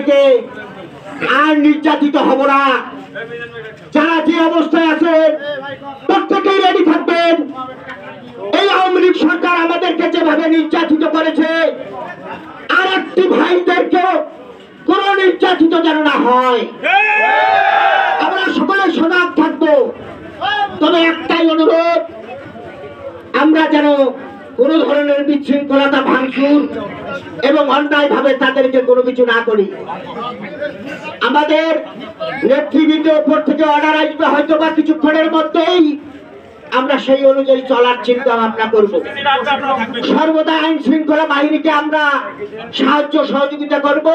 থেকে আর নির্যাতিত হব না। যারা যে অবস্থায় আছে প্রত্যেকেই রেডি থাকবেন। এই আওয়ামী লীগ সরকার আমাদেরকে যেভাবে নির্যাতিত করেছে, আর একটি ভাইদেরকে কোন নির্যাতিত যেন না হয়। আমরা সকলে সজাগ থাকবো। তবে একটাই অনুরোধ, আমরা যেন কোন ধরনের বিশৃঙ্খলতা ভাঙচুর এবং অন্যায় ভাবে তাদেরকে কোনো কিছু না করি। আমাদের নেতৃবৃন্দের উপর থেকে অর্ডার আসবে, হয়তো বা কিছুক্ষণের মধ্যেই আমরা সেই অনুযায়ী চলার চিন্তা ভাবনা করব। সর্বদা আইন শৃঙ্খলা বাহিনীকে আমরা সাহায্য সহযোগিতা করব,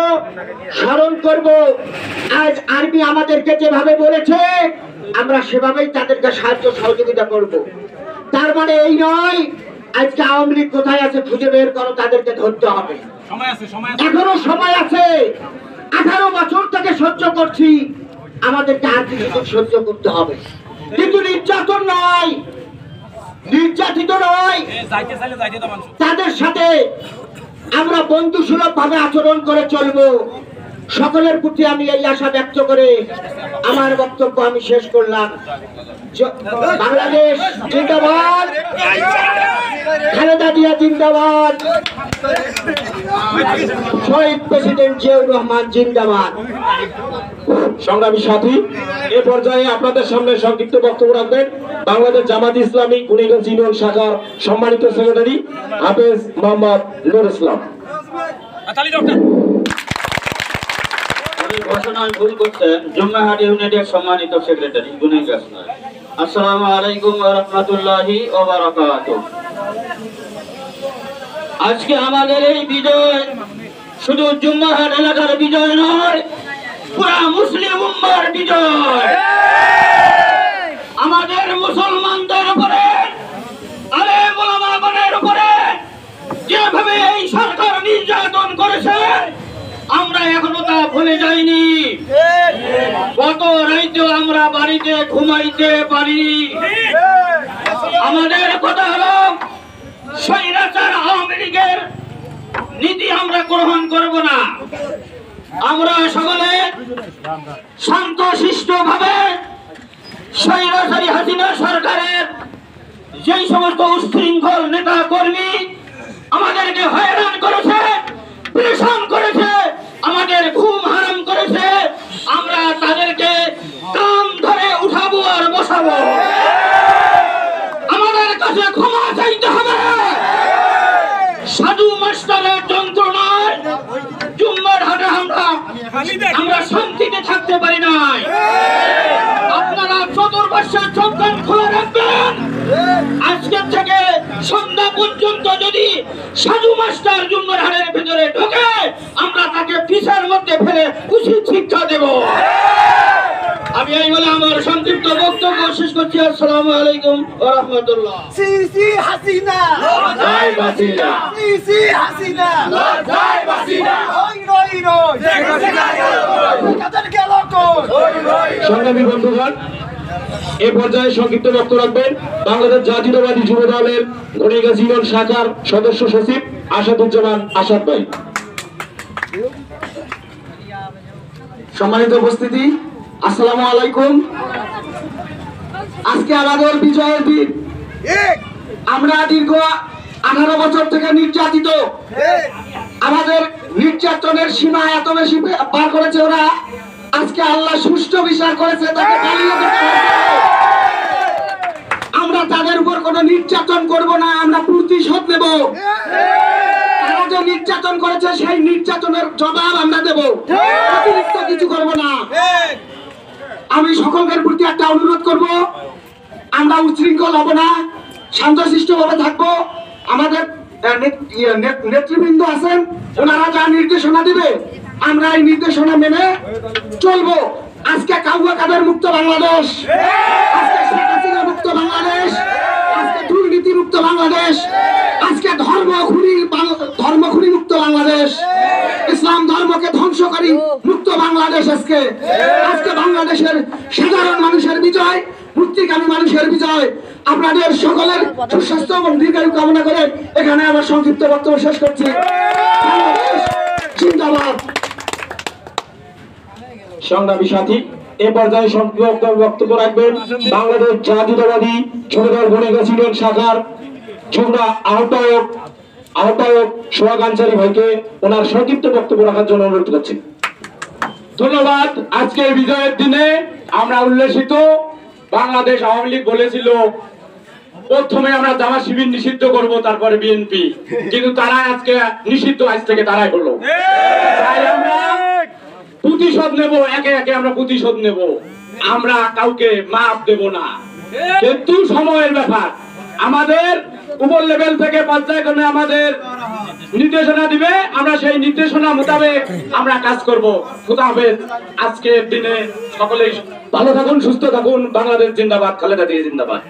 স্মরণ করব। আজ আর্মি আমাদেরকে যেভাবে বলেছে আমরা সেভাবেই তাদেরকে সাহায্য সহযোগিতা করব। তার মানে এই নয় আজকে আওয়ামী লীগ কোথায় আছে খুঁজে বের করো, তাদেরকে ধরতে হবে। এখনো সময় আছে। 18 বছর থেকে সহ্য করছি, আমাদেরকে আর কিছু সহ্য করতে হবে। কিন্তু নির্যাতন নয়, নির্যাতিত নয়, তাদের সাথে আমরা বন্ধুসুলভ ভাবে আচরণ করে চলবো। সকলের প্রতি আমি এই আশা ব্যক্ত করে আমার বক্তব্য আমি শেষ করলাম। বাংলাদেশ জিন্দাবাদ, খালেদা জিয়া জিন্দাবাদ, শহীদ প্রেসিডেন্ট জিয়াউর রহমান জিন্দাবাদ। সংগ্রামী সাথী, এ পর্যায়ে আপনাদের সামনে সংক্ষিপ্ত বক্তব্য রাখবেন বাংলাদেশ জামাত ইসলামী কুড়িগ্রাম ইউনিয়ন শাখার সম্মানিত সেক্রেটারি হাফেজ মোহাম্মদ নুর ইসলাম। ঘোষণায় ভুল করছেন জুম্মাহাট ইউনিটের সম্মানিত সেক্রেটারি গুনেগার। আসসালামু আলাইকুম ওয়া রাহমাতুল্লাহি ওয়া বারাকাতুহু। আজকে আমাদের এই বিজয় শুধু জুম্মাহাট এলাকার বিজয় নয়, পুরা মুসলিম উম্মার বিজয়। আমাদের মুসলমানদের উপরে, আলেম ওলামাগণের উপরে যেভাবে এই সরকার নির্যাতন করেছে আমরা এখনো তা ভুলে যাইনি। গত রাইতে আমরা বাড়িতে ঘুমাইতে পারিনি। আমাদের কথা হলো স্বৈরাচার আওয়ামী লীগের নীতি আমরা গ্রহণ করব না। আমরা সকলে শান্তশিষ্ট ভাবে স্বৈরাচারী হাসিনা সরকারের যেই সমস্ত উশৃঙ্খল নেতা কর্মী আমাদেরকে হয়রান করেছে, পেরেশান করেছে, আমাদের ঘুম হারাম করেছে, আমরা তাদেরকে কান ধরে উঠাবো আর বসাবো। আমাদের কাছে ক্ষমা চাইতে হবে। সাধু মাস্টারের যন্ত্রণায় জুম্মার হাটে আমরা শান্তিতে থাকতে পারি নাই। আপনারা চতুর্পাশ্বের চোখ-কান খোলা রাখবেন। আজকের থেকে সন্ধ্যা পর্যন্ত যদি সাধু মাস্টার জুম্মার হাটের ভিতরে ঢোকে আমরা তাকে পিছার মধ্যে ফেলে উচিত শিক্ষা দেব। আমি এই বলে আমার সংক্ষিপ্ত বক্তব্য শেষ করছি। আসসালামু আলাইকুম ওয়া রাহমাতুল্লাহ। সিসি হাসিনা জয় হাসিনা, সিসি হাসিনা জয় হাসিনা, ওই রই রই কাদের গেল কই। সংগ্রামী বন্ধুগণ, এ পর্যায়ে সংক্ষিপ্ত বক্তব্য রাখবেন বাংলাদেশ জাতীয়তাবাদী যুব দলের কুড়িগ্রাম ইউনিয়ন শাখার সদস্য সচিব আসাদুজ্জামান আসাদ ভাই। সম্মানিত উপস্থিতি, আসসালামু আলাইকুম। আজকে আমাদের বিজয়ের দিন। আমরা দীর্ঘ 18 বছর থেকে নির্যাতিত। আমাদের নির্যাতনের সীমা এত বেশি পার করেছে ওরা। আজকে আল্লাহ সুষ্ঠু বিচার করেছে, তাকে পালিয়ে যেতে হয়েছে। আমরা তাদের উপর কোনো নির্যাতন করব না, আমরা প্রতিশোধ নেব। তারা যে নির্যাতন করেছে সেই নির্যাতনের জবাব আমরা দেব, অতিরিক্ত কিছু করব না। আমি সকলের প্রতি একটা অনুরোধ করব, আমরা উচ্ছৃঙ্খল হব না, শান্তশিষ্ট ভাবে থাকবো। আমাদের নেতৃবৃন্দ আছেন, ওনারা যা নির্দেশনা দিবে আমরা এই নির্দেশনা মেনে চলবো। আজকে কাউয়া কাদের মুক্ত বাংলাদেশ, আজকে শেখ হাসিনা মুক্ত বাংলাদেশ, আজকে দুর্নীতি মুক্ত বাংলাদেশ, আজকে ধর্মখুরি মুক্ত বাংলাদেশ, ইসলাম ধর্মকে ধ্বংসকারী মুক্ত বাংলাদেশ। আজকে বাংলাদেশের সাধারণ মানুষের বিজয়, মুক্তিকামী মানুষের বিজয়। আপনাদের সকলের সুস্বাস্থ্য এবং দীর্ঘায়ু কামনা করে এখানে আমার সংক্ষিপ্ত বক্তব্য শেষ করছি। বাংলাদেশ জিন্দাবাদ। সংগ্রামী সাথী এ পর্যায়ে সংক্ষিপ্ত বক্তব্য রাখবেন বাংলাদেশ জাতীয়তাবাদী ছোটদল বণিকগঞ্জ ইউনিয়ন শাখার যুগ্ম আহ্বায়ক সোহাগ আনসারী ভাইকে ওনার সংক্ষিপ্ত বক্তব্য রাখার জন্য অনুরোধ করছি। ধন্যবাদ। আজকের বিজয়ের দিনে আমরা উল্লেসিত। বাংলাদেশ আওয়ামী লীগ বলেছিল প্রথমে আমরা জামাত শিবির নিষিদ্ধ করব, তারপরে বিএনপি, কিন্তু তারা আজকে নিষিদ্ধ আজ থেকে তারাই হলো। তাই আমরা প্রতিশোধ নেব, একে একে আমরা প্রতিশোধ নেব, আমরা কাউকে মাফ দেব না। কিন্তু সময়ের ব্যাপার, আমাদের উপর লেভেল থেকে পর্যায়ক্রমে আমাদের নির্দেশনা দিবে, আমরা সেই নির্দেশনা মোতাবেক আমরা কাজ করব। খোদা হাফেজ। আজকের দিনে সকলেই ভালো থাকুন, সুস্থ থাকুন। বাংলাদেশ জিন্দাবাদ, খালেদা জিয়া জিন্দাবাদ।